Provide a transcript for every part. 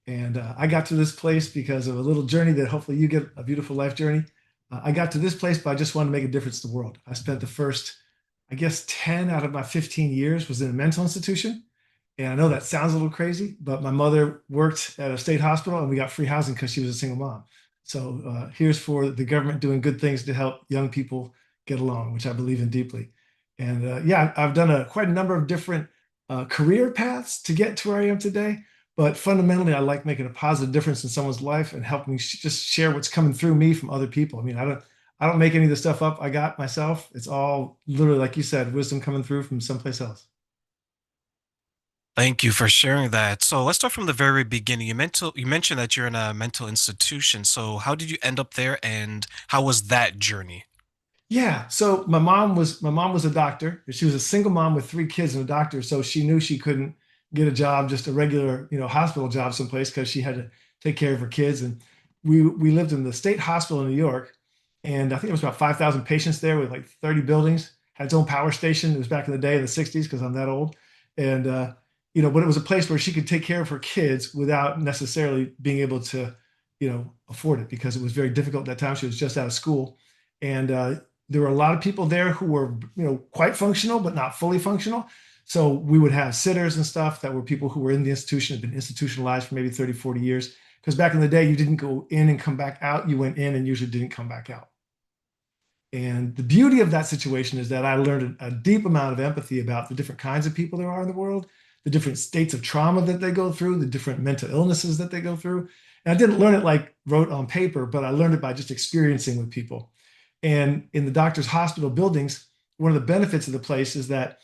And I got to this place because of a little journey that hopefully you get a beautiful life journey. I got to this place, but I just wanted to make a difference in the world. I spent the first, I guess, 10 out of my 15 years was in a mental institution. And I know that sounds a little crazy, but my mother worked at a state hospital and we got free housing because she was a single mom. So here's for the government doing good things to help young people get along, which I believe in deeply. And yeah, I've done quite a number of different career paths to get to where I am today. But fundamentally, I like making a positive difference in someone's life and helping just share what's coming through me from other people. I mean, I don't make any of the stuff up I got myself. It's all literally, like you said, wisdom coming through from someplace else. Thank you for sharing that. So let's start from the very beginning. You mentioned that you're in a mental institution. So how did you end up there and how was that journey? Yeah. So my mom was a doctor. She was a single mom with three kids and a doctor. So she knew she couldn't get a job, just a regular, hospital job someplace because she had to take care of her kids. And we lived in the state hospital in New York, and I think there was about 5,000 patients there with like 30 buildings. Had its own power station. It was back in the day in the 60s because I'm that old. And but it was a place where she could take care of her kids without necessarily being able to, afford it because it was very difficult at that time. She was just out of school. And there were a lot of people there who were, quite functional, but not fully functional. So we would have sitters and stuff that were people who were in the institution, had been institutionalized for maybe 30, 40 years. Because back in the day, you didn't go in and come back out. You went in and usually didn't come back out. And the beauty of that situation is that I learned a deep amount of empathy about the different kinds of people there are in the world, the different states of trauma that they go through, the different mental illnesses that they go through. And I didn't learn it like wrote on paper, but I learned it by just experiencing with people. And in the doctor's hospital buildings, one of the benefits of the place is that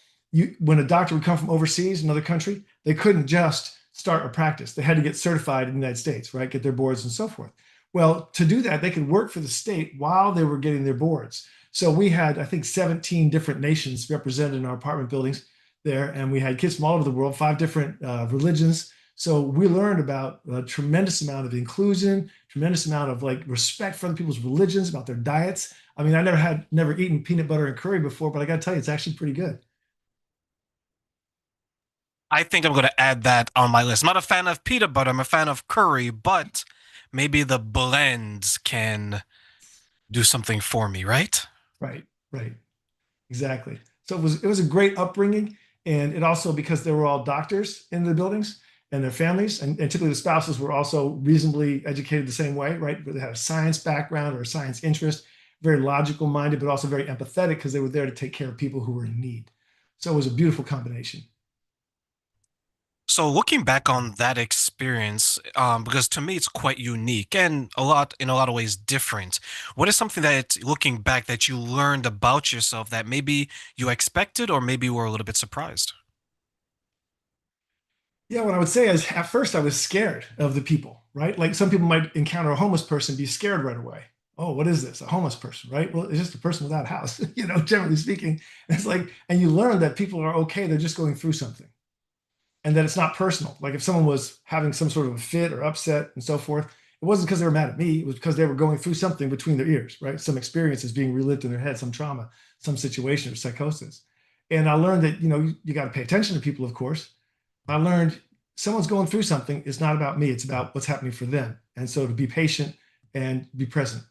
when a doctor would come from overseas, another country, they couldn't just start a practice. They had to get certified in the United States, right? Get their boards and so forth. Well, to do that, they could work for the state while they were getting their boards. So we had, I think, 17 different nations represented in our apartment buildings there, and we had kids from all over the world, five different religions. So we learned about a tremendous amount of inclusion, tremendous amount of like respect for other people's religions, about their diets. I mean, I never eaten peanut butter and curry before, but I got to tell you, it's actually pretty good. I think I'm going to add that on my list. I'm not a fan of peanut butter, I'm a fan of curry, but maybe the blends can do something for me, right? Right, right, exactly. So it was a great upbringing, and it also because they were all doctors in the buildings and their families, and typically the spouses were also reasonably educated the same way, right? Where they had a science background or a science interest, very logical minded, but also very empathetic because they were there to take care of people who were in need. So it was a beautiful combination. So looking back on that experience, because to me it's quite unique and in a lot of ways different. What is something that looking back that you learned about yourself that maybe you expected or maybe were a little bit surprised? Yeah, what I would say is at first I was scared of the people, right? Like some people might encounter a homeless person, be scared right away. Oh, what is this? A homeless person, right? Well, it's just a person without a house, generally speaking. It's like, and you learn that people are okay, they're just going through something and that it's not personal. Like if someone was having some sort of a fit or upset and so forth, it wasn't because they were mad at me, it was because they were going through something between their ears, right? Some experiences being relived in their head, some trauma, some situation or psychosis. And I learned that, you got to pay attention to people, of course. I learned someone's going through something. It's not about me. It's about what's happening for them. And so to be patient and be present.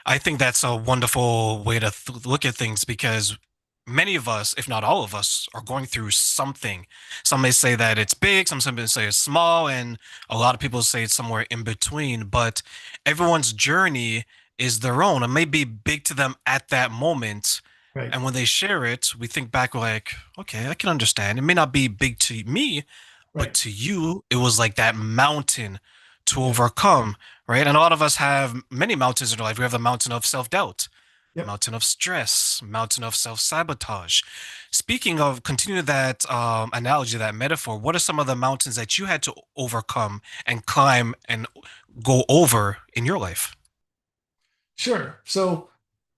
I think that's a wonderful way to look at things because many of us, if not all of us, are going through something. Some may say that it's big, some may say it's small, and a lot of people say it's somewhere in between. But everyone's journey is their own. It may be big to them at that moment. Right. And when they share it, we think back like, okay, I can understand. It may not be big to me, but Right. to you, it was like that mountain to Yep. overcome, right? And a lot of us have many mountains in our life. We have the mountain of self-doubt, Yep. mountain of stress, mountain of self-sabotage. Speaking of, continue that analogy, that metaphor, what are some of the mountains that you had to overcome and climb and go over in your life? Sure. So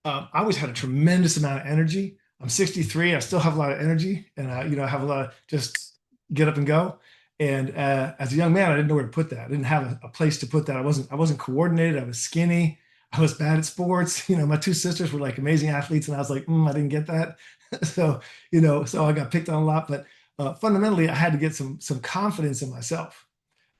I always had a tremendous amount of energy. I'm 63. I still have a lot of energy, and I have a lot of just get up and go. And as a young man, I didn't know where to put that. I didn't have a place to put that. I wasn't coordinated. I was skinny. I was bad at sports. My two sisters were like amazing athletes, and I was like, I didn't get that. So I got picked on a lot. But fundamentally, I had to get some confidence in myself.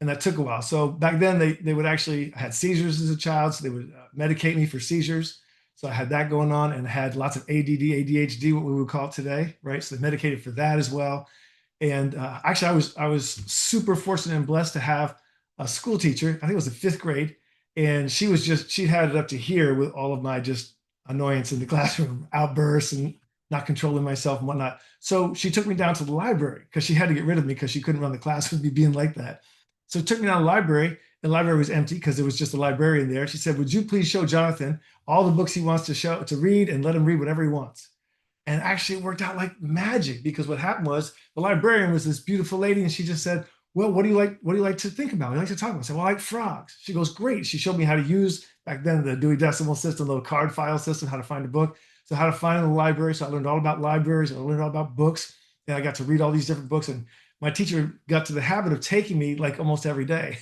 and that took a while. So back then they would actually I had seizures as a child, so they would medicate me for seizures. So I had that going on, and I had lots of ADD, ADHD, what we would call it today, right? So they medicated for that as well. And actually, I was super fortunate and blessed to have a school teacher. I think it was the fifth grade, and she had it up to here with all of my just annoyance in the classroom, outbursts and not controlling myself and whatnot. So she took me down to the library because she had to get rid of me because she couldn't run the class with me being like that. So took me down to the library. And the library was empty because there was just a librarian there. She said, "Would you please show Jonathan all the books he wants to read and let him read whatever he wants?" And actually, it worked out like magic because what happened was the librarian was this beautiful lady, and she just said, "Well, what do you like? What do you like to think about? What do you like to talk about?" I said, "Well, I like frogs." She goes, "Great." She showed me how to use back then the Dewey Decimal System, little card file system, how to find a book. So how to find in the library. So I learned all about libraries. I learned all about books, and I got to read all these different books. And my teacher got to the habit of taking me like almost every day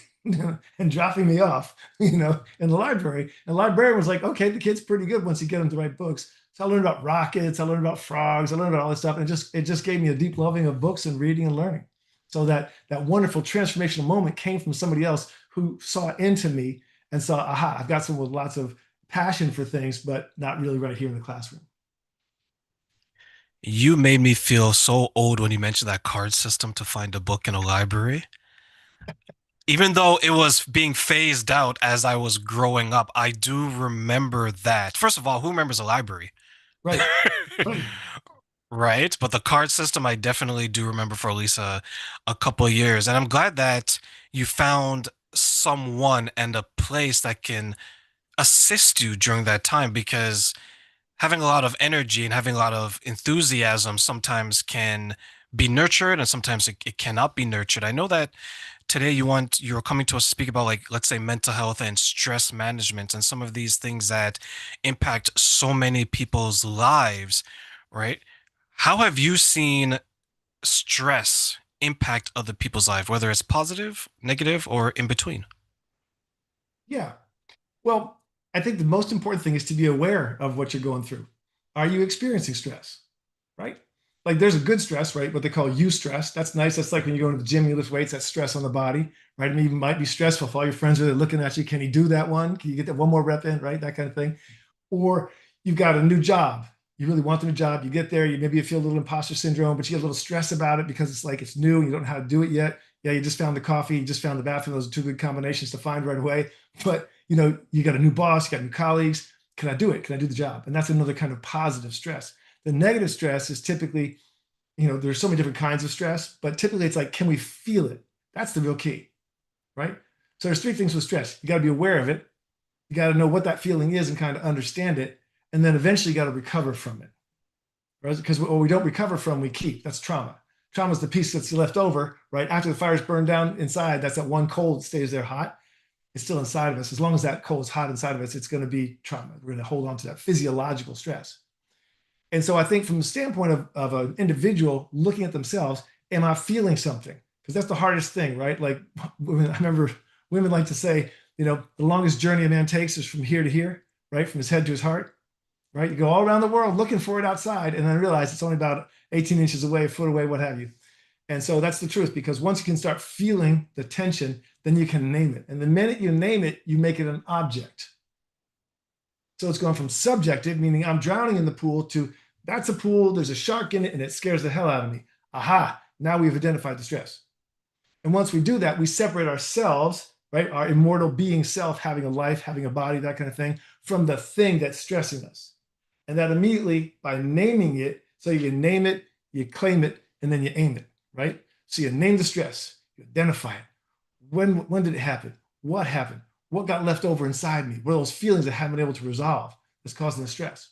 and dropping me off, in the library. And the librarian was like, "Okay, the kid's pretty good once you get him to write books." So I learned about rockets, I learned about frogs, I learned about all this stuff, and it just gave me a deep loving of books and reading and learning. So that wonderful transformational moment came from somebody else who saw into me and saw, aha, I've got someone with lots of passion for things, but not really right here in the classroom. You made me feel so old when you mentioned that card system to find a book in a library. Even though it was being phased out as I was growing up, I do remember that. First of all, who remembers a library? Right, right. Right? But the card system, I definitely do remember for at least a couple of years. And I'm glad that you found someone and a place that can assist you during that time because having a lot of energy and having a lot of enthusiasm sometimes can be nurtured and sometimes it cannot be nurtured. I know that today you're coming to us to speak about, like, let's say mental health and stress management and some of these things that impact so many people's lives, right? How have you seen stress impact other people's life, whether it's positive, negative, or in between? Yeah. Well, I think the most important thing is to be aware of what you're going through. Are you experiencing stress? Right? Like there's a good stress, right? What they call eustress. That's nice. That's like when you go to the gym, you lift weights, that's stress on the body, right? And even might be stressful if all your friends are there looking at you. Can you do that one? Can you get that one more rep in, right? That kind of thing. Or you've got a new job. You really want the new job. You get there, you feel a little imposter syndrome, but you get a little stress about it because it's like it's new and you don't know how to do it yet. Yeah, you just found the coffee, you just found the bathroom. Those are two good combinations to find right away. But you got a new boss, you got new colleagues. Can I do it? Can I do the job? And that's another kind of positive stress. The negative stress is typically, there's so many different kinds of stress, but typically it's like, can we feel it? That's the real key, right? So there's three things with stress. You got to be aware of it. You got to know what that feeling is and kind of understand it. And then eventually you got to recover from it, right? Because what we don't recover from, we keep. That's trauma. Trauma is the piece that's left over, right? After the fire's burned down inside, that's that one coal that stays there hot. It's still inside of us. As long as that coal is hot inside of us, it's going to be trauma. We're going to hold on to that physiological stress. And so I think from the standpoint of an individual looking at themselves, am I feeling something? Because that's the hardest thing, right? Like women, I remember women like to say, the longest journey a man takes is from here to here, right? From his head to his heart, right? You go all around the world looking for it outside and then realize it's only about 18 inches away, a foot away, what have you. And so that's the truth, because once you can start feeling the tension, then you can name it. And the minute you name it, you make it an object. So it's going from subjective, meaning I'm drowning in the pool, to that's a pool, there's a shark in it, and it scares the hell out of me. Aha, now we've identified the stress. And once we do that, we separate ourselves, right? Our immortal being self, having a life, having a body, that kind of thing, from the thing that's stressing us. And that immediately, by naming it, so you name it, you claim it, and then you aim it, right? So you name the stress, you identify it. When did it happen? What happened? What got left over inside me? What are those feelings I haven't been able to resolve that's causing the stress?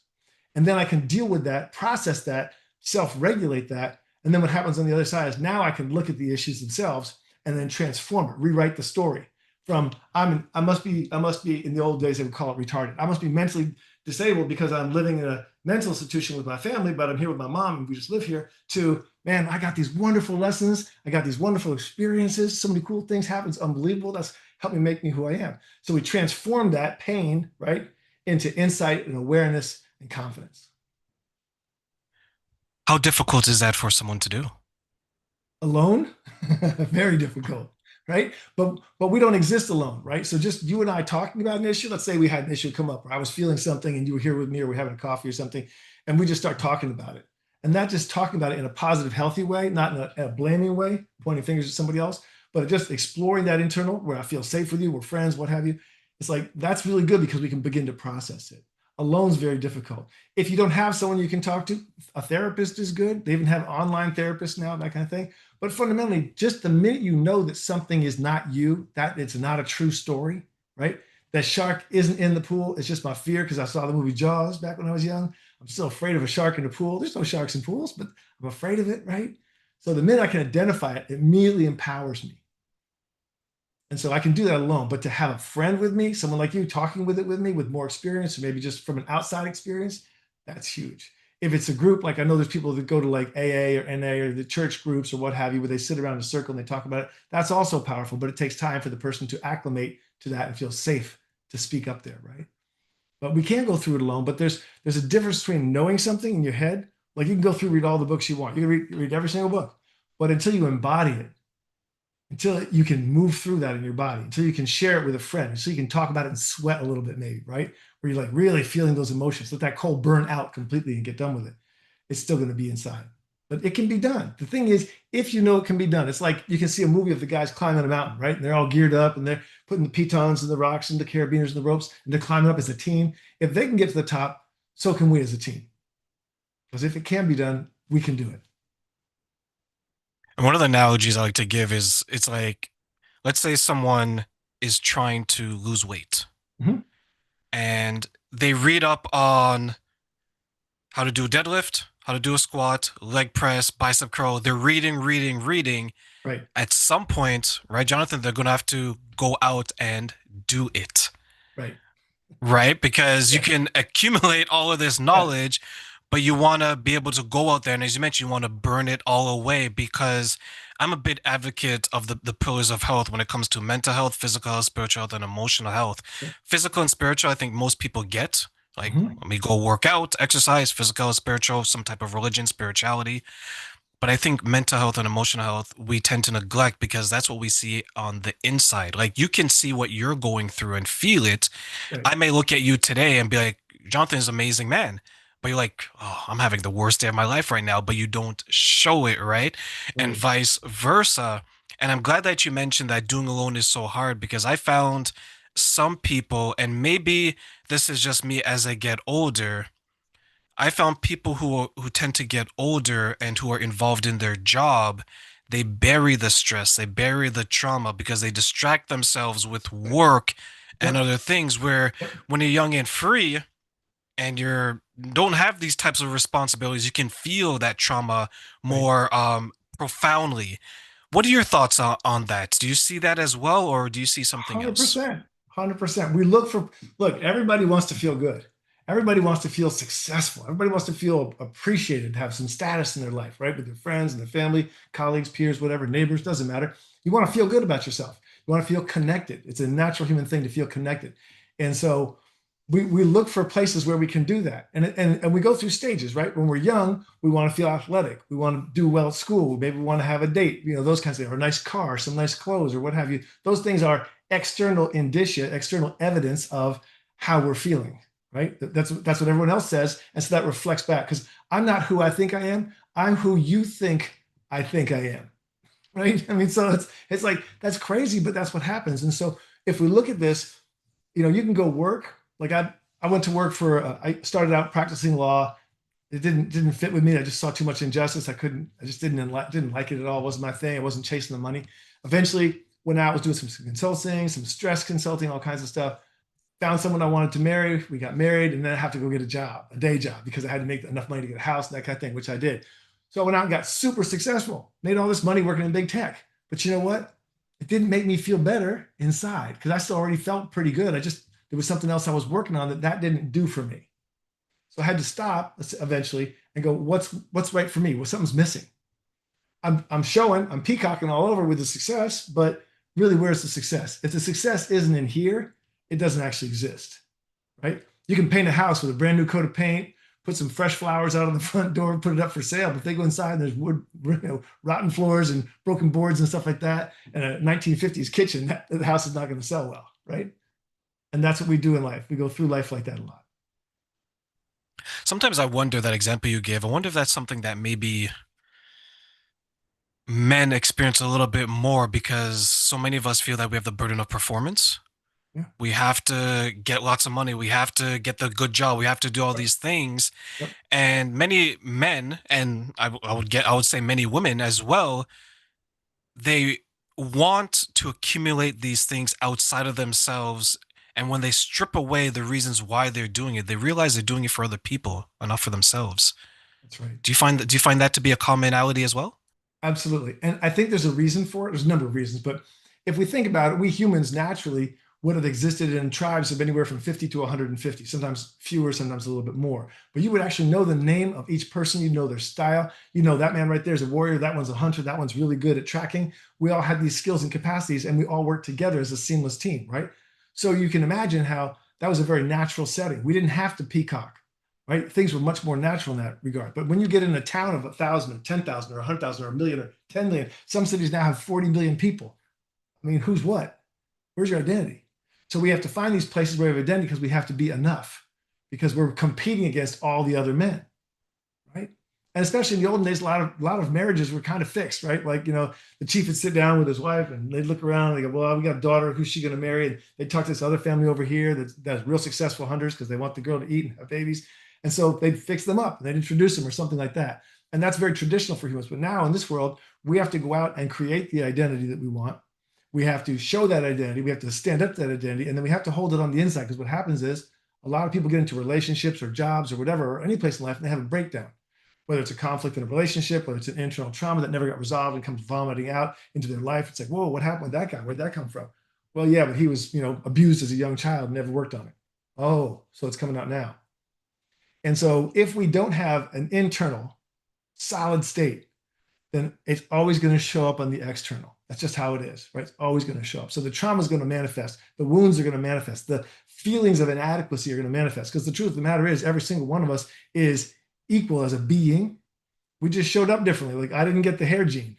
And then I can deal with that, process that, self-regulate that. And then what happens on the other side is now I can look at the issues themselves and then transform it, rewrite the story from I must be in the old days they would call it retarded. I must be mentally disabled because I'm living in a mental institution with my family, but I'm here with my mom and we just live here, to, man, I got these wonderful lessons. I got these wonderful experiences. So many cool things happen. It's unbelievable. That's helped me make me who I am. So we transform that pain, right, into insight and awareness and confidence. How difficult is that for someone to do? Alone, very difficult. right? But we don't exist alone, right? So just you and I talking about an issue. Let's say we had an issue come up, or I was feeling something, and you were here with me, or we're having a coffee or something, and we just start talking about it, and not just talking about it in a positive, healthy way, not in a blaming way, pointing fingers at somebody else, but just exploring that internal where I feel safe with you, we're friends, what have you. It's like that's really good because we can begin to process it. Alone's very difficult. If you don't have someone you can talk to, a therapist is good. They even have online therapists now, that kind of thing. But fundamentally, just the minute you know that something is not you, that it's not a true story, right? That shark isn't in the pool. It's just my fear because I saw the movie Jaws back when I was young. I'm still afraid of a shark in the pool. There's no sharks in pools, but I'm afraid of it, right? So the minute I can identify it, it immediately empowers me. And so I can do that alone. But to have a friend with me, someone like you talking with it with me with more experience, or maybe just from an outside experience, that's huge. If it's a group, like I know there's people that go to like AA or NA or the church groups or what have you, where they sit around in a circle and they talk about it, that's also powerful. But it takes time for the person to acclimate to that and feel safe to speak up there, right? But we can't go through it alone. But there's a difference between knowing something in your head. Like you can go through read all the books you want. You can read every single book, but until you embody it, until you can move through that in your body, until you can share it with a friend, so you can talk about it and sweat a little bit, maybe, right? Where you're like really feeling those emotions, let that coal burn out completely and get done with it. It's still going to be inside, but it can be done. The thing is, if you know it can be done, it's like you can see a movie of the guys climbing a mountain, right? And they're all geared up and they're putting the pitons and the rocks and the carabiners and the ropes and they're climbing up as a team. If they can get to the top, so can we as a team. Because if it can be done, we can do it. And one of the analogies I like to give is it's like, let's say someone is trying to lose weight Mhm. and they read up on how to do a deadlift, how to do a squat, leg press, bicep curl. They're reading, reading, reading. Right, At some point, right, Jonathan, they're going to have to go out and do it, right. right? Because you Yeah, can accumulate all of this yes, knowledge, but you want to be able to go out there. And as you mentioned, you want to burn it all away because I'm a big advocate of the pillars of health when it comes to mental health, physical health, spiritual health, and emotional health. sure. Physical and spiritual, I think most people get. Like, Mhm. let me go work out, exercise, physical, spiritual, some type of religion, spirituality. But I think mental health and emotional health, we tend to neglect because that's what we see on the inside. Like, you can see what you're going through and feel it. Right, I may look at you today and be like, Jonathan is an amazing man. But you're like, oh, I'm having the worst day of my life right now, but you don't show it, right? And right. vice versa. And I'm glad that you mentioned that doing alone is so hard because I found some people, and maybe this is just me as I get older, I found people who tend to get older and who are involved in their job, they bury the stress, they bury the trauma because they distract themselves with Right. work and Yep. other things where Yep. when you're young and free and you're don't have these types of responsibilities, you can feel that trauma Right. more profoundly. What are your thoughts on that? Do you see that as well, or do you see something else? 100%. 100%. We look, everybody wants to feel good. Everybody wants to feel successful. Everybody wants to feel appreciated, have some status in their life, right? With their friends and their family, colleagues, peers, whatever, neighbors, doesn't matter. You want to feel good about yourself. You want to feel connected. It's a natural human thing to feel connected. And so we look for places where we can do that. And we go through stages, right? When we're young, we want to feel athletic. We want to do well at school. Maybe we want to have a date, those kinds of things, or a nice car, some nice clothes, or what have you. Those things are external indicia, external evidence of how we're feeling, right? That's what everyone else says. And so that reflects back because I'm not who I think I am. I'm who you think I am. Right. I mean, so it's like that's crazy, but that's what happens. And so if we look at this, you can go work. Like I went to work I started out practicing law. It didn't fit with me. I just saw too much injustice. I just didn't like it at all. It wasn't my thing. I wasn't chasing the money. Eventually went out, was doing some consulting, some stress consulting, all kinds of stuff. Found someone I wanted to marry. We got married, and then I have to go get a day job, because I had to make enough money to get a house and that kind of thing, which I did. So I went out and got super successful, made all this money working in big tech. But you know what? It didn't make me feel better inside because I still already felt pretty good. There was something else I was working on that didn't do for me. So I had to stop eventually and go, what's right for me? Well, something's missing. I'm peacocking all over with the success, but really, where's the success? If the success isn't in here, it doesn't actually exist, right? You can paint a house with a brand new coat of paint, put some fresh flowers out on the front door, put it up for sale. But if they go inside and there's wood, rotten floors and broken boards and stuff like that, and a 1950s kitchen, the house is not going to sell well, right? And that's what we do in life. We go through life like that a lot. Sometimes I wonder that example you give. I wonder if that's something that maybe men experience a little bit more because so many of us feel that we have the burden of performance. Yeah. We have to get lots of money. We have to get the good job. We have to do all Right. these things. Yep. And many men, and I would say many women as well, they want to accumulate these things outside of themselves. And when they strip away the reasons why they're doing it, they realize they're doing it for other people and not for themselves. That's right. Do you find that to be a commonality as well? Absolutely. And I think there's a reason for it. There's a number of reasons, but if we think about it, we humans naturally would have existed in tribes of anywhere from 50 to 150, sometimes fewer, sometimes a little bit more. But you would actually know the name of each person. You know their style. You know that man right there is a warrior. That one's a hunter. That one's really good at tracking. We all had these skills and capacities, and we all worked together as a seamless team, right? So you can imagine how that was a very natural setting. We didn't have to peacock, right? Things were much more natural in that regard. But when you get in a town of 1,000 or 10,000 or 100,000 or a million or 10 million, some cities now have 40 million people. I mean, who's what? Where's your identity? So we have to find these places where we have identity because we have to be enough because we're competing against all the other men, right? And especially in the olden days, a lot of marriages were kind of fixed, right? Like, the chief would sit down with his wife and they'd look around and they go, well, we got a daughter. Who's she going to marry? And they'd talk to this other family over here that's real successful hunters because they want the girl to eat and have babies. And so they'd fix them up and they'd introduce them or something like that. And that's very traditional for humans. But now in this world, we have to go out and create the identity that we want. We have to show that identity. We have to stand up to that identity. And then we have to hold it on the inside because what happens is a lot of people get into relationships or jobs or whatever, or any place in life, and they have a breakdown. Whether it's a conflict in a relationship, whether it's an internal trauma that never got resolved and comes vomiting out into their life. It's like, whoa, what happened with that guy? Where'd that come from? Well, yeah, but he was, abused as a young child, never worked on it. Oh, so it's coming out now. And so if we don't have an internal solid state, then it's always going to show up on the external. That's just how it is, right? It's always going to show up. So the trauma is going to manifest. The wounds are going to manifest. The feelings of inadequacy are going to manifest. Because the truth of the matter is, every single one of us is equal as a being. We just showed up differently. Like I didn't get the hair gene.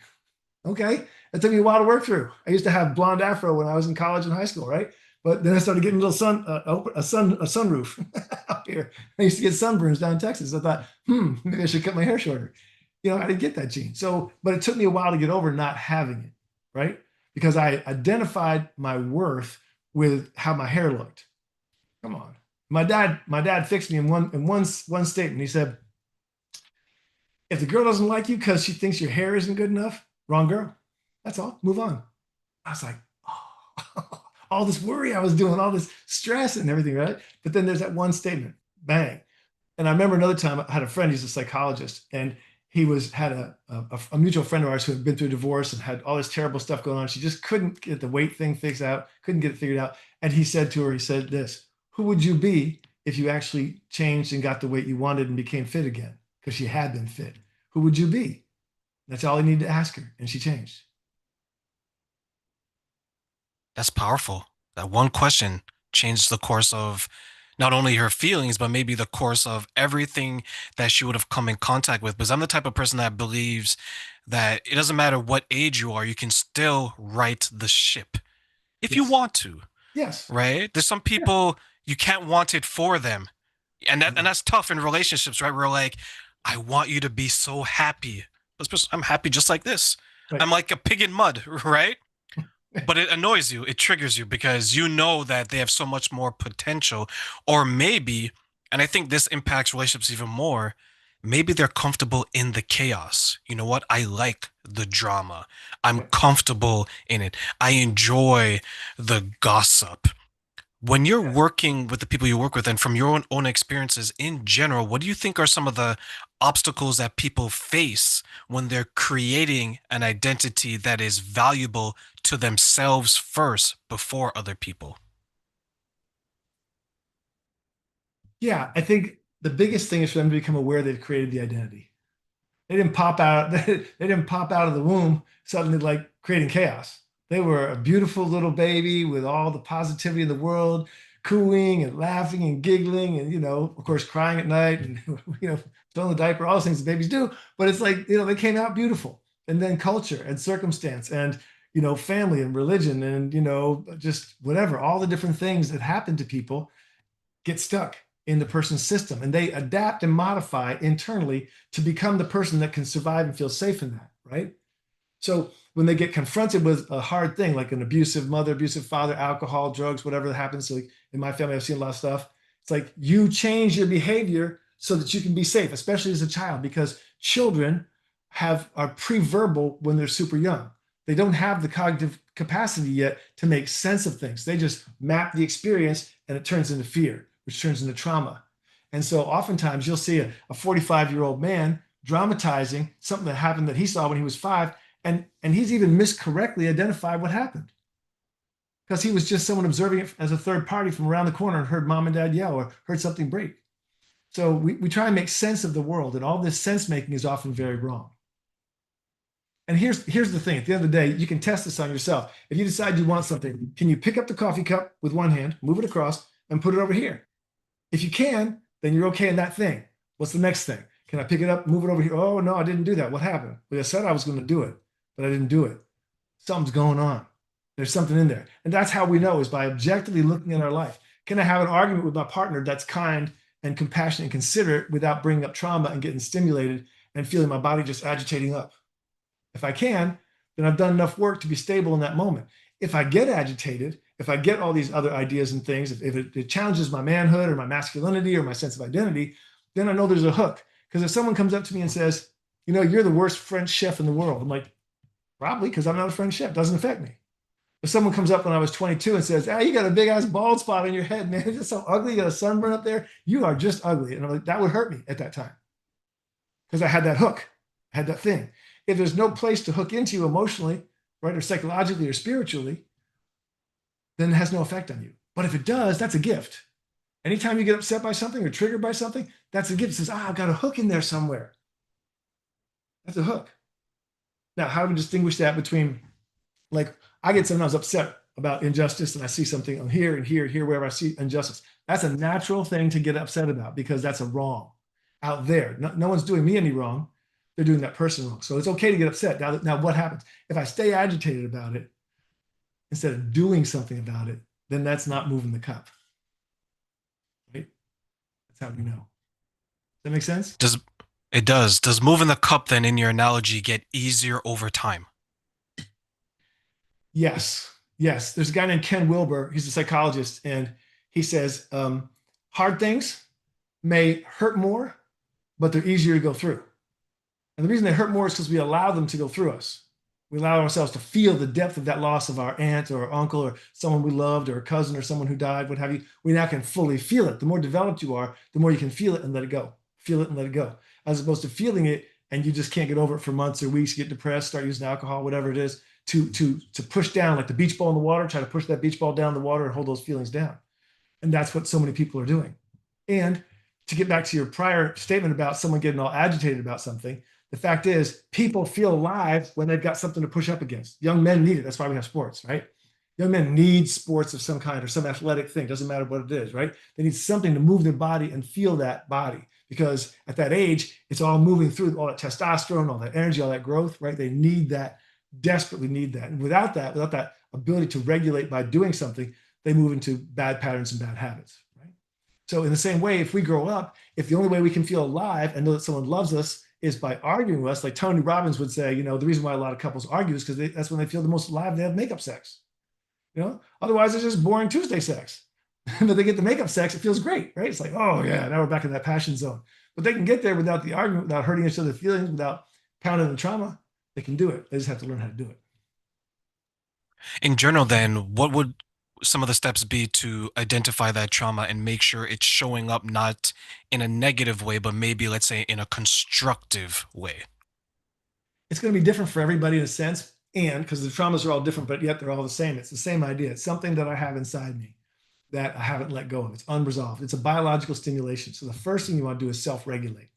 Okay. It took me a while to work through. I used to have blonde afro when I was in college and high school, right? But then I started getting a little sunroof out here. I used to get sunburns down in Texas. I thought, maybe I should cut my hair shorter. I didn't get that gene. So, but it took me a while to get over not having it, right? Because I identified my worth with how my hair looked. Come on. My dad fixed me in one statement. He said, if the girl doesn't like you because she thinks your hair isn't good enough, wrong girl. That's all. Move on. I was like, oh, all this worry I was doing, all this stress and everything, right? But then there's that one statement, bang. And I remember another time I had a friend, he's a psychologist, and he had a mutual friend of ours who had been through a divorce and had all this terrible stuff going on. She just couldn't get the weight thing fixed out, couldn't get it figured out. And he said to her, he said this, who would you be if you actually changed and got the weight you wanted and became fit again? Because she had been fit. Who would you be? That's all he needed to ask her. And she changed. That's powerful. That one question changed the course of not only her feelings, but maybe the course of everything that she would have come in contact with. Because I'm the type of person that believes that it doesn't matter what age you are, you can still right the ship if you Yes. want to, Yes. right? There's some Yeah. people you can't want it for them. And that's tough in relationships, right? We're like, I want you to be so happy. I'm happy just like this. Right. I'm like a pig in mud, right? But it annoys you, it triggers you because you know that they have so much more potential. Or maybe, and I think this impacts relationships even more, maybe they're comfortable in the chaos. You know what? I like the drama. I'm Yeah. comfortable in it. I enjoy the gossip. When you're Yes. working with the people you work with, and from your own experiences in general, what do you think are some of the obstacles that people face when they're creating an identity that is valuable to themselves first before other people? Yeah. I think the biggest thing is for them to become aware they've created the identity. They didn't pop out. They didn't pop out of the womb suddenly like creating chaos. They were a beautiful little baby with all the positivity in the world, cooing and laughing and giggling and, of course, crying at night and, throwing the diaper, all those things that babies do. But it's like, they came out beautiful. And then culture and circumstance and, family and religion and, just whatever, all the different things that happen to people get stuck in the person's system and they adapt and modify internally to become the person that can survive and feel safe in that, right? So when they get confronted with a hard thing like an abusive mother, abusive father, alcohol, drugs, whatever that happens, so like in my family, I've seen a lot of stuff. It's like you change your behavior so that you can be safe, especially as a child, because children are pre-verbal when they're super young. They don't have the cognitive capacity yet to make sense of things. They just map the experience and it turns into fear, which turns into trauma. And so oftentimes you'll see a 45-year-old man dramatizing something that happened that he saw when he was 5, and he's even miscorrectly identified what happened because he was just someone observing it as a third party from around the corner and heard mom and dad yell or heard something break. So we try and make sense of the world, and all this sense making is often very wrong. And here's the thing. At the end of the day, you can test this on yourself. If you decide you want something, can you pick up the coffee cup with one hand, move it across, and put it over here? If you can, then you're okay in that thing. What's the next thing? Can I pick it up, move it over here? Oh, no, I didn't do that. What happened? Well, I said I was going to do it, but I didn't do it. Something's going on. There's something in there. And that's how we know, is by objectively looking at our life. Can I have an argument with my partner that's kind and compassionate and considerate without bringing up trauma and getting stimulated and feeling my body just agitating up? If I can, then I've done enough work to be stable in that moment. If I get agitated, if I get all these other ideas and things, if it challenges my manhood or my masculinity or my sense of identity, then I know there's a hook. Because if someone comes up to me and says, you're the worst French chef in the world, I'm like, probably, because I'm not a French chef. It doesn't affect me. If someone comes up when I was 22 and says, you got a big ass bald spot on your head, man, it's just so ugly, you got a sunburn up there, you are just ugly. And I'm like, that would hurt me at that time. Because I had that hook, I had that thing. If there's no place to hook into you emotionally, right, or psychologically or spiritually, then it has no effect on you. But if it does, that's a gift. Anytime you get upset by something or triggered by something, that's a gift. It says, I've got a hook in there somewhere. That's a hook. Now, how do we distinguish that between, like, I get sometimes upset about injustice and I see something on here and here, wherever I see injustice. That's a natural thing to get upset about because that's a wrong out there. No one's doing me any wrong. They're doing that person wrong. So it's okay to get upset. Now what happens? If I stay agitated about it, instead of doing something about it, then that's not moving the cup. Right? That's how we know. Does that make sense? Does moving the cup then in your analogy get easier over time? Yes. Yes. There's a guy named Ken Wilber. He's a psychologist, and he says hard things may hurt more, but they're easier to go through. And the reason they hurt more is because we allow them to go through us. We allow ourselves to feel the depth of that loss of our aunt or our uncle or someone we loved or a cousin or someone who died, what have you. We now can fully feel it. The more developed you are, the more you can feel it and let it go. Feel it and let it go. As opposed to feeling it and you just can't get over it for months or weeks, get depressed, start using alcohol, whatever it is, to push down like the beach ball in the water, try to push that beach ball down the water and hold those feelings down. And that's what so many people are doing. And to get back to your prior statement about someone getting all agitated about something, the fact is, people feel alive when they've got something to push up against. Young men need it. That's why we have sports, right? Young men need sports of some kind or some athletic thing. Doesn't matter what it is, right? They need something to move their body and feel that body because at that age, it's all moving through all that testosterone, all that energy, all that growth, right? They need that, desperately need that. And without that ability to regulate by doing something, they move into bad patterns and bad habits, right? So in the same way, if we grow up, if the only way we can feel alive and know that someone loves us is by arguing with us, like Tony Robbins would say, the reason why a lot of couples argue is because that's when they feel the most alive. They have makeup sex, otherwise it's just boring Tuesday sex. But they get the makeup sex, it feels great, right? It's like, oh yeah, now we're back in that passion zone. But they can get there without the argument, without hurting each other's feelings, without pounding the trauma. They can do it. They just have to learn how to do it. In general, then, what would some of the steps be to identify that trauma and make sure it's showing up not in a negative way, but maybe, let's say, in a constructive way? It's going to be different for everybody in a sense, and because the traumas are all different, but yet they're all the same. It's the same idea. It's something that I have inside me that I haven't let go of. It's unresolved. It's a biological stimulation. So the first thing you want to do is self-regulate.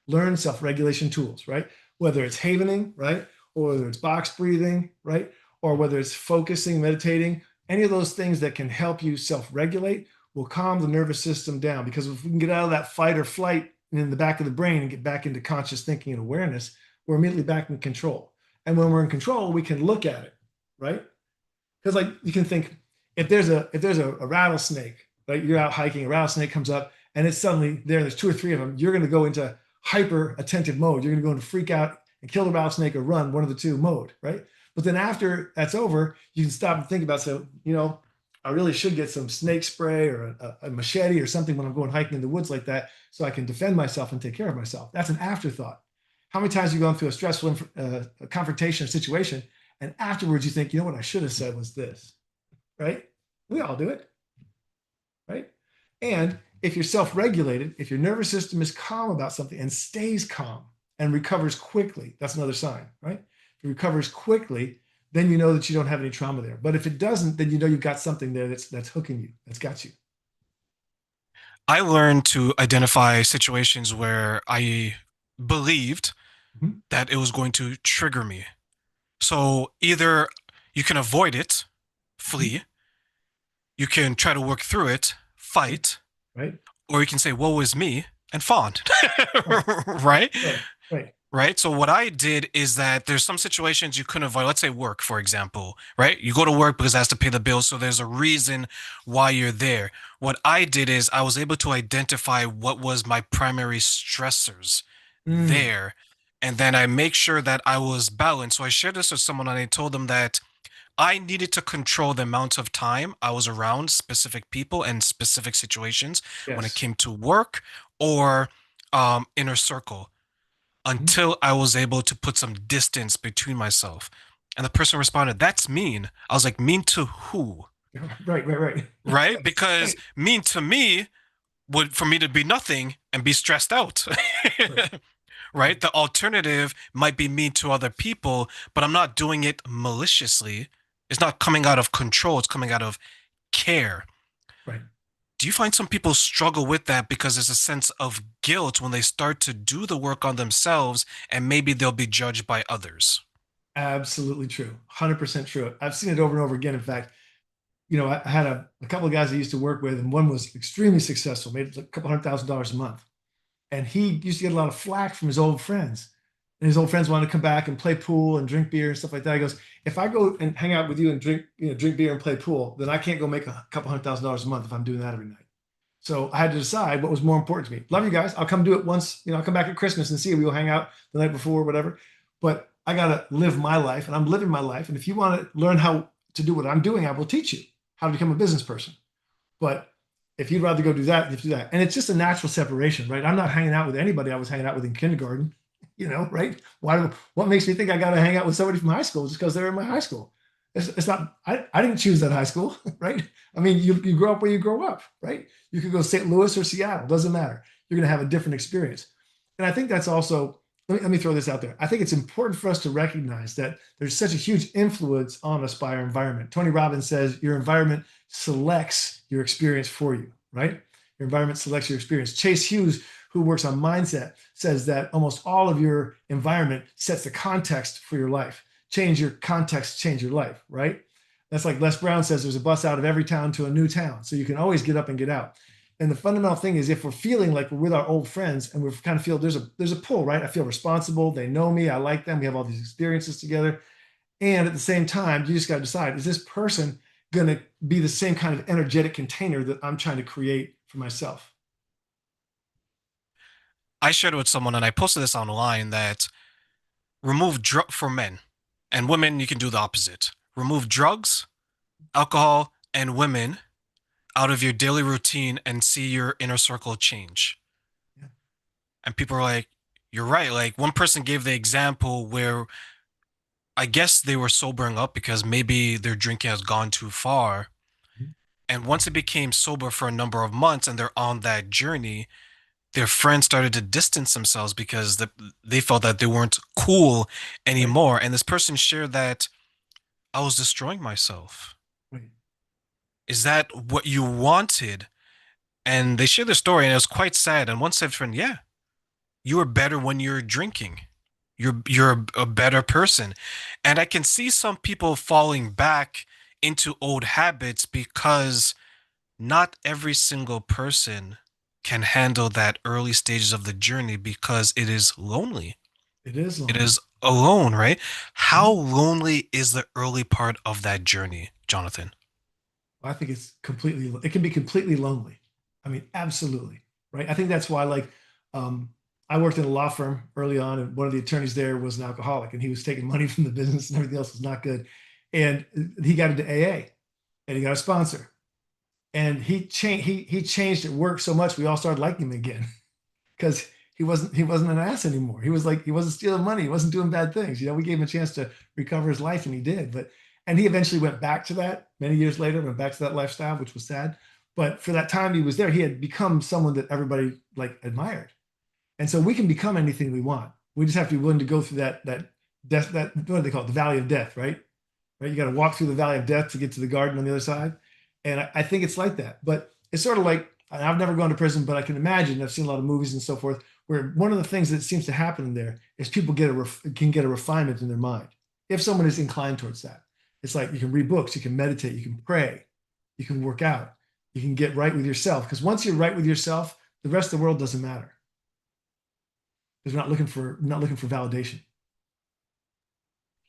Learn self-regulation tools, right? Whether it's havening, right? Or whether it's box breathing, right? Or whether it's focusing, meditating, any of those things that can help you self-regulate will calm the nervous system down. Because if we can get out of that fight or flight in the back of the brain and get back into conscious thinking and awareness, we're immediately back in control. And when we're in control, we can look at it, right? Because like you can think, if there's a rattlesnake, right? You're out hiking, a rattlesnake comes up, and it's suddenly there. There's two or three of them. You're going to go into hyper attentive mode. You're going to go into freak out and kill the rattlesnake or run, one of the two mode, right? But then after that's over, you can stop and think about, so I really should get some snake spray or a machete or something when I'm going hiking in the woods like that, so I can defend myself and take care of myself. That's an afterthought. How many times have you gone through a stressful confrontation or situation, and afterwards you think, what I should have said was this, right? We all do it, right? And if you're self-regulated, if your nervous system is calm about something and stays calm and recovers quickly, that's another sign, right? If it recovers quickly, then you know that you don't have any trauma there. But if it doesn't, then you know you've got something there that's hooking you, that's got you. I learned to identify situations where I believed Mhm. that it was going to trigger me. So either you can avoid it, Mhm. flee, you can try to work through it, Right, fight, right, or you can say, woe is me, and fawn. right, Right? right, right. Right. So what I did is that there's some situations you couldn't avoid. Let's say work, for example, right? You go to work because it has to pay the bills. So there's a reason why you're there. What I did is I was able to identify what was my primary stressors Mm, there. And then I make sure that I was balanced. So I shared this with someone and I told them that I needed to control the amount of time I was around specific people and specific situations when it yes. came to work or inner circle Mhm. until I was able to put some distance between myself. And the person responded, "That's mean." I was like, "Mean to who?" Right, right, right. Right? Because Right, mean to me would for me to be nothing and be stressed out. right, Right? The alternative might be mean to other people, but I'm not doing it maliciously. It's not coming out of control, it's coming out of care. right. Do you find some people struggle with that because there's a sense of guilt when they start to do the work on themselves and maybe they'll be judged by others? Absolutely true. 100% true. I've seen it over and over again. In fact, I had a couple of guys I used to work with, and one was extremely successful, made a couple $100,000 a month. And he used to get a lot of flack from his old friends. And his old friends wanted to come back and play pool and drink beer and stuff like that. He goes, if I go and hang out with you and drink beer and play pool, then I can't go make a couple $100,000 a month if I'm doing that every night. So I had to decide what was more important to me. Love you guys. I'll come do it once, I'll come back at Christmas and see you. We'll hang out the night before, whatever. But I got to live my life, and I'm living my life. And if you want to learn how to do what I'm doing, I will teach you how to become a business person. But if you'd rather go do that, you do that. And it's just a natural separation, right? I'm not hanging out with anybody I was hanging out with in kindergarten, right? What makes me think I got to hang out with somebody from high school just because they're in my high school? It's not, I didn't choose that high school, right? I mean, you grow up where you grow up, right? You could go St. Louis or Seattle, doesn't matter. You're going to have a different experience. And I think that's also, let me throw this out there. I think it's important for us to recognize that there's such a huge influence on us by our environment. Tony Robbins says your environment selects your experience for you, right? Your environment selects your experience. Chase Hughes, who works on mindset, says that almost all of your environment sets the context for your life. Change your context, change your life, right? That's like Les Brown says there's a bus out of every town to a new town. So you can always get up and get out. And the fundamental thing is if we're feeling like we're with our old friends and we kind of feel there's a pull, right? I feel responsible. They know me. I like them. We have all these experiences together. And at the same time, you just got to decide, is this person going to be the same kind of energetic container that I'm trying to create for myself? I shared it with someone and I posted this online that remove drug for men and women, you can do the opposite. Remove drugs, alcohol, and women out of your daily routine and see your inner circle change. Yeah. And people are like, you're right. Like one person gave the example where I guess they were sobering up because maybe their drinking has gone too far. Mhm. And once it became sober for a number of months and they're on that journey, their friends started to distance themselves because they felt that they weren't cool Right. anymore. And this person shared that I was destroying myself. Right. Is that what you wanted? And they shared their story and it was quite sad. And one said, friend, yeah, you were better when you're drinking. You're a better person. And I can see some people falling back into old habits because not every single person can handle that early stages of the journey because it is lonely. It is It lonely. is alone, right? How Mhm. lonely is the early part of that journey, Jonathan? I think it can be completely lonely. I mean, absolutely. Right. I think that's why, like, um, I worked in a law firm early on, and one of the attorneys there was an alcoholic, and he was taking money from the business, and everything else was not good. And he got into AA, and he got a sponsor, and he changed at work so much we all started liking him again because he wasn't an ass anymore. He was like he wasn't stealing money, he wasn't doing bad things. We gave him a chance to recover his life, and he did. But and he eventually went back to that many years later, went back to that lifestyle, which was sad. But for that time he was there, he had become someone that everybody like admired. And so we can become anything we want. We just have to be willing to go through that death, that what do they call it? The valley of death, right? Right? You got to walk through the valley of death to get to the garden on the other side. And I think it's like that. But it's sort of like I've never gone to prison, but I can imagine I've seen a lot of movies and so forth where one of the things that seems to happen in there is people can get a refinement in their mind if someone is inclined towards that. It's like you can read books, you can meditate, you can pray, you can work out, you can get right with yourself. Because once you're right with yourself, the rest of the world doesn't matter. Because we're not looking for validation.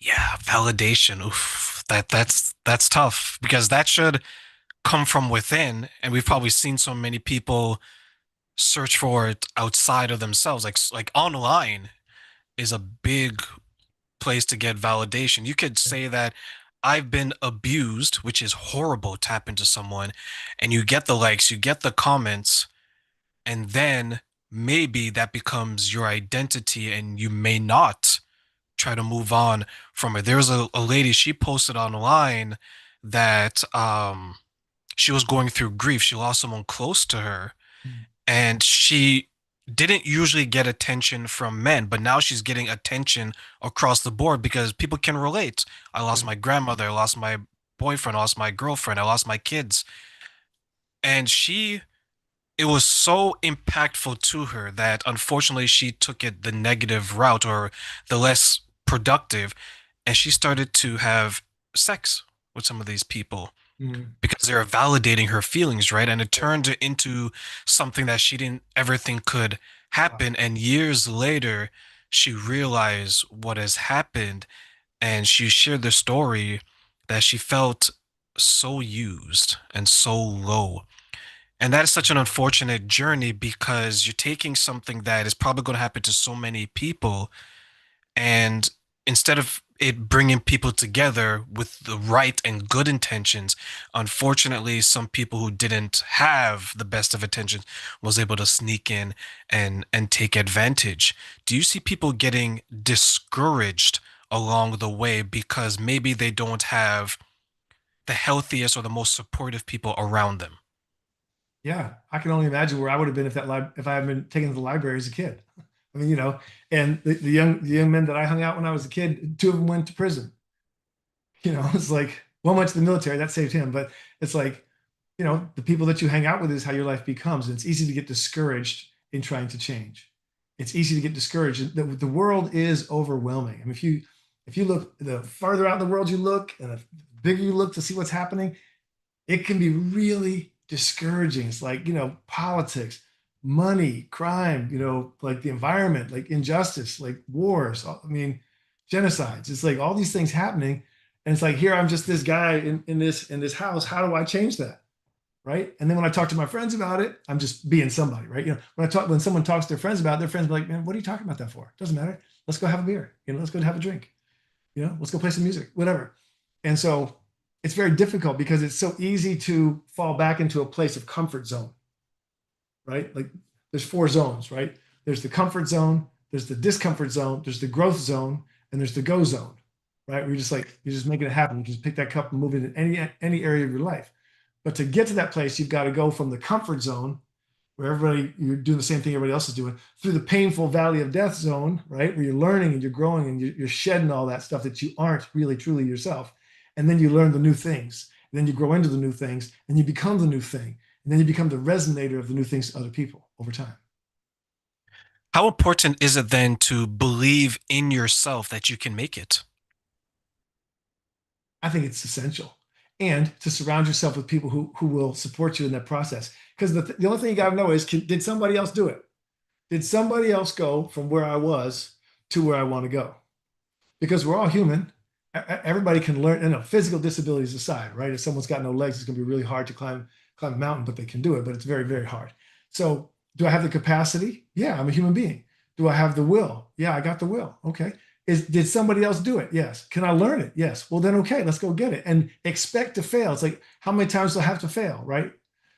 Yeah, validation. Oof, that's tough because that should come from within, and we've probably seen so many people search for it outside of themselves. Like online is a big place to get validation. You could say that I've been abused, which is horrible. Tap into someone, and you get the likes, you get the comments, and then maybe that becomes your identity, and you may not try to move on from it. There was a lady, she posted online that she was going through grief. She lost someone close to her, Mm. and she didn't usually get attention from men, but now she's getting attention across the board because people can relate. I lost Yeah. my grandmother, I lost my boyfriend, I lost my girlfriend, I lost my kids. And it was so impactful to her that unfortunately she took it the negative route or the less productive, and she started to have sex with some of these people Mm. because they're validating her feelings, right? And it turned into something that she didn't ever think could Wow. happen. And years later, she realized what has happened, and she shared the story that she felt so used and so low. And that is such an unfortunate journey because you're taking something that is probably going to happen to so many people, and instead of it bringing people together with the right and good intentions, unfortunately, some people who didn't have the best of intentions was able to sneak in and take advantage. Do you see people getting discouraged along the way because maybe they don't have the healthiest or the most supportive people around them? Yeah, I can only imagine where I would have been if I had been taken to the library as a kid. I mean, and the young men that I hung out when I was a kid, two of them went to prison. It's like one went to the military, that saved him. But it's like, the people that you hang out with is how your life becomes. And it's easy to get discouraged in trying to change. It's easy to get discouraged. The world is overwhelming. I mean, if you look, the farther out in the world you look, and the bigger you look to see what's happening, it can be really discouraging. It's like, politics, money, crime, like the environment, like injustice, like wars. I mean, genocides. It's like all these things happening. And it's like, here I'm just this guy in this house. How do I change that? Right. And then when I talk to my friends about it, I'm just being somebody, right? When someone talks to their friends about it, their friends be like, man, what are you talking about that for? Doesn't matter. Let's go have a beer. Let's go have a drink. Let's go play some music, whatever. And so it's very difficult because it's so easy to fall back into a place of comfort zone, right? Like there's four zones, right? There's the comfort zone, there's the discomfort zone, there's the growth zone, and there's the go zone, right? Where you're just making it happen. You just pick that cup and move it in any area of your life. But to get to that place, you've got to go from the comfort zone where you're doing the same thing everybody else is doing, through the painful valley of death zone, right? Where you're learning and you're growing and you're shedding all that stuff that you aren't really truly yourself. And then you learn the new things. And then you grow into the new things and you become the new thing. And then you become the resonator of the new things to other people over time. How important is it then to believe in yourself that you can make it? I think it's essential. and to surround yourself with people who will support you in that process. Because the only thing you got to know is, did somebody else do it? Did somebody else go from where I was to where I want to go? Because we're all human. Everybody can learn, physical disabilities aside, right? If someone's got no legs, it's going to be really hard to climb a mountain, but they can do it, but it's very, very hard. So do I have the capacity? Yeah, I'm a human being. Do I have the will? Yeah, I got the will. Okay. Did somebody else do it? Yes. Can I learn it? Yes. Well, then, okay, let's go get it and expect to fail. It's like, how many times do I have to fail, right?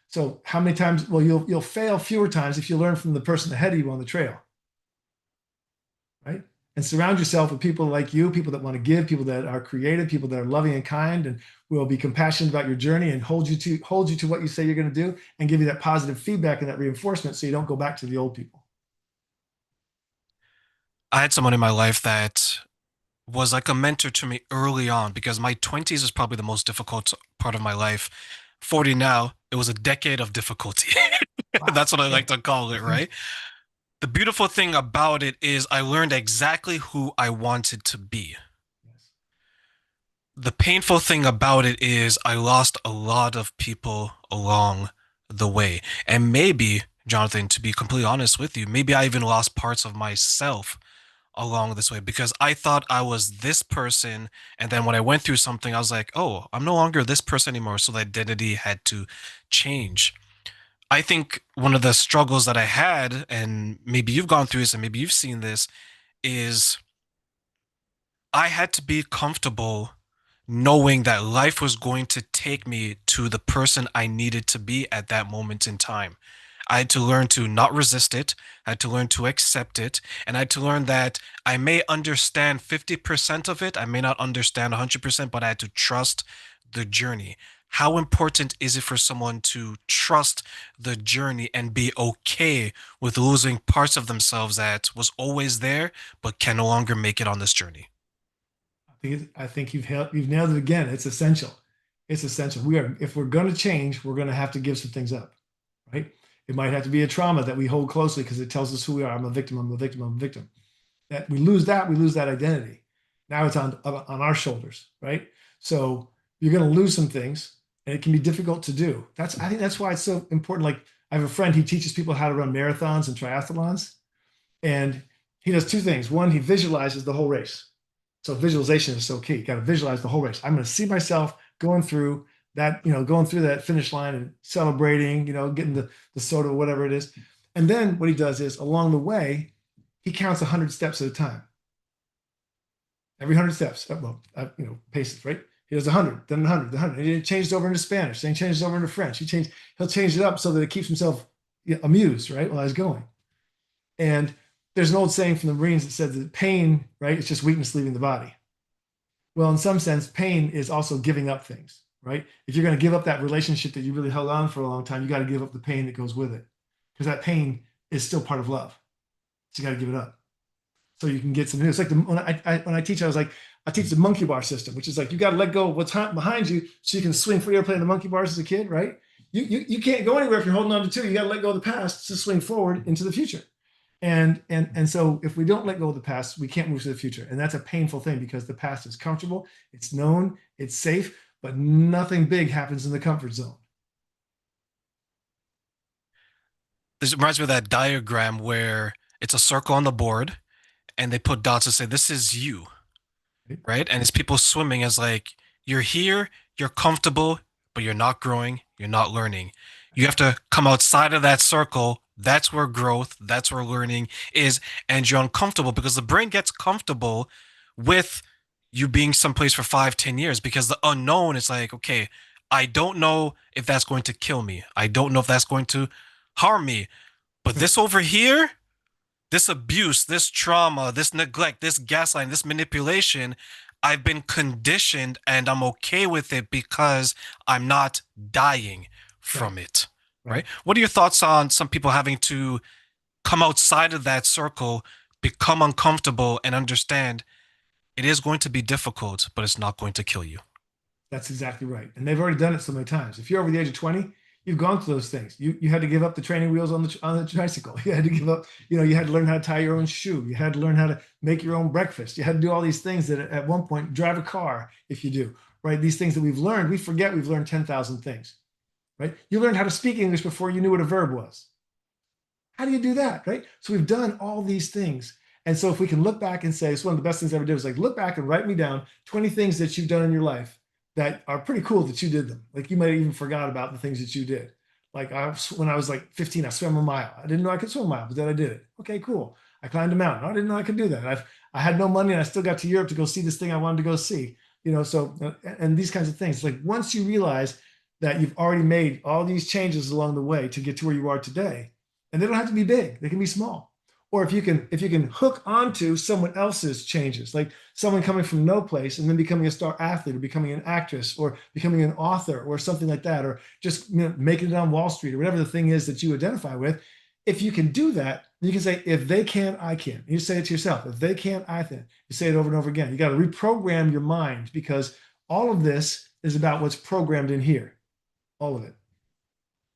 So how many times? Well, you'll fail fewer times if you learn from the person ahead of you on the trail, right? And surround yourself with people like you, people that want to give, people that are creative, people that are loving and kind, and will be compassionate about your journey and hold you to what you say you're going to do, and give you that positive feedback and that reinforcement, so you don't go back to the old people. I had someone in my life that was like a mentor to me early on because my 20s is probably the most difficult part of my life. 40 now, it was a decade of difficulty. Wow. That's what I Yeah. like to call it, right? The beautiful thing about it is I learned exactly who I wanted to be. Yes. The painful thing about it is I lost a lot of people along the way. And maybe, Jonathan, to be completely honest with you, maybe I even lost parts of myself along this way because I thought I was this person. And then when I went through something, I was like, oh, I'm no longer this person anymore. So the identity had to change. I think one of the struggles that I had, and maybe you've gone through this and maybe you've seen this, is I had to be comfortable knowing that life was going to take me to the person I needed to be at that moment in time. I had to learn to not resist it. I had to learn to accept it. And I had to learn that I may understand 50% of it. I may not understand 100%, but I had to trust the journey. How important is it for someone to trust the journey and be okay with losing parts of themselves that was always there, but can no longer make it on this journey? I think you've nailed it again. It's essential. It's essential. If we're going to change, we're going to have to give some things up, right? It might have to be a trauma that we hold closely because it tells us who we are. I'm a victim. I'm a victim. I'm a victim. That we lose that identity. Now it's on our shoulders, right? So you're going to lose some things, and it can be difficult to do. I think that's why it's so important. Like, I have a friend, he teaches people how to run marathons and triathlons, and he does two things. One, he visualizes the whole race. So visualization is so key. You got to visualize the whole race. I'm going to see myself going through that finish line and celebrating, getting the soda or whatever it is. And then what he does is, along the way, he counts 100 steps at a time. Every 100 steps, paces, right? He does 100, then 100, then 100. And he changes over into Spanish, then he changes over into French. He'll change it up so that it keeps himself amused, right, while he's going. And there's an old saying from the Marines that said that pain, right, it's just weakness leaving the body. Well, in some sense, pain is also giving up things, right? If you're going to give up that relationship that you really held on for a long time, you got to give up the pain that goes with it, because that pain is still part of love. So you got to give it up so you can get some new. It's like when I teach, I teach the monkey bar system, which is like, you got to let go of what's behind you so you can swing free. You ever playing the monkey bars as a kid, right? You can't go anywhere if you're holding on to two. You got to let go of the past to swing forward into the future. And so if we don't let go of the past, we can't move to the future. And that's a painful thing, because the past is comfortable, it's known, it's safe, but nothing big happens in the comfort zone. This reminds me of that diagram where it's a circle on the board and they put dots to say, this is you, Right? right? And it's people swimming as like, you're here, you're comfortable, but you're not growing, you're not learning. You have to come outside of that circle. That's where growth, that's where learning is. And you're uncomfortable because the brain gets comfortable with you being someplace for 5, 10 years, because the unknown is like, okay, I don't know if that's going to kill me. I don't know if that's going to harm me. But this over here, this abuse, this trauma, this neglect, this gaslighting, this manipulation, I've been conditioned and I'm okay with it because I'm not dying Right. from it. Right. Right. What are your thoughts on some people having to come outside of that circle, become uncomfortable, and understand it is going to be difficult, but it's not going to kill you? That's exactly right. And they've already done it so many times. If you're over the age of 20, you've gone through those things. You had to give up the training wheels on the tricycle. You had to give up, you had to learn how to tie your own shoe. You had to learn how to make your own breakfast. You had to do all these things that at one point, drive a car if you do, right? These things that we've learned, we forget we've learned 10,000 things, right? You learned how to speak English before you knew what a verb was. How do you do that, right? So we've done all these things. And so if we can look back and say, it's one of the best things I ever did was like, look back and write me down 20 things that you've done in your life that are pretty cool that you did them. Like you might have even forgot about the things that you did. Like when I was like 15, I swam a mile. I didn't know I could swim a mile, but then I did it. Okay, cool. I climbed a mountain. I didn't know I could do that. I had no money and I still got to Europe to go see this thing I wanted to go see. So and these kinds of things. Like once you realize that you've already made all these changes along the way to get to where you are today, and they don't have to be big, they can be small. Or if you can hook onto someone else's changes, like someone coming from no place and then becoming a star athlete or becoming an actress or becoming an author or something like that, or just making it on Wall Street or whatever the thing is that you identify with. If you can do that, you can say, if they can, I can. You say it to yourself, if they can, I can. You say it over and over again. You got to reprogram your mind because all of this is about what's programmed in here, all of it,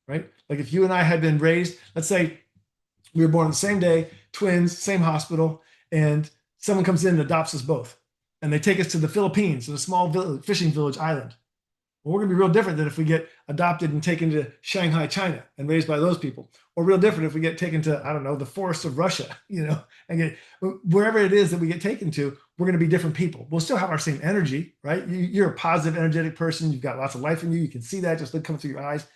right? Like if you and I had been raised, let's say we were born on the same day, twins, same hospital, and someone comes in and adopts us both. And they take us to the Philippines, in a small fishing village island. Well, we're going to be real different than if we get adopted and taken to Shanghai, China, and raised by those people. Or real different if we get taken to, I don't know, the forests of Russia, and wherever it is that we get taken to, we're going to be different people. We'll still have our same energy, right? You're a positive, energetic person. You've got lots of life in you. You can see that just coming through your eyes.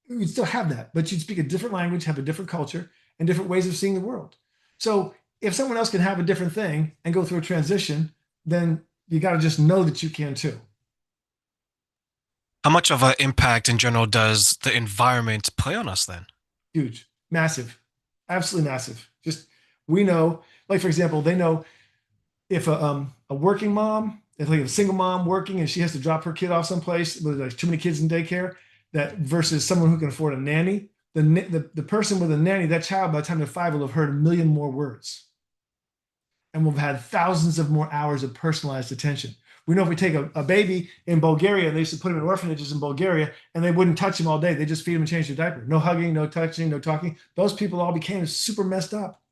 You'd still have that, but you'd speak a different language, have a different culture, and different ways of seeing the world. So if someone else can have a different thing and go through a transition, then you got to just know that you can too. How much of an impact in general does the environment play on us then? Huge, massive, absolutely massive. Just we know, like for example, they know if a working mom, if like a single mom working and she has to drop her kid off someplace with like too many kids in daycare, that versus someone who can afford a nanny, the person with a nanny, that child by the time they're 5 will have heard a million more words and will have had thousands of more hours of personalized attention. We know if we take a baby in Bulgaria, they used to put him in orphanages in Bulgaria, and they wouldn't touch him all day. They just feed him and change their diaper. No hugging, no touching, no talking. Those people all became super messed up.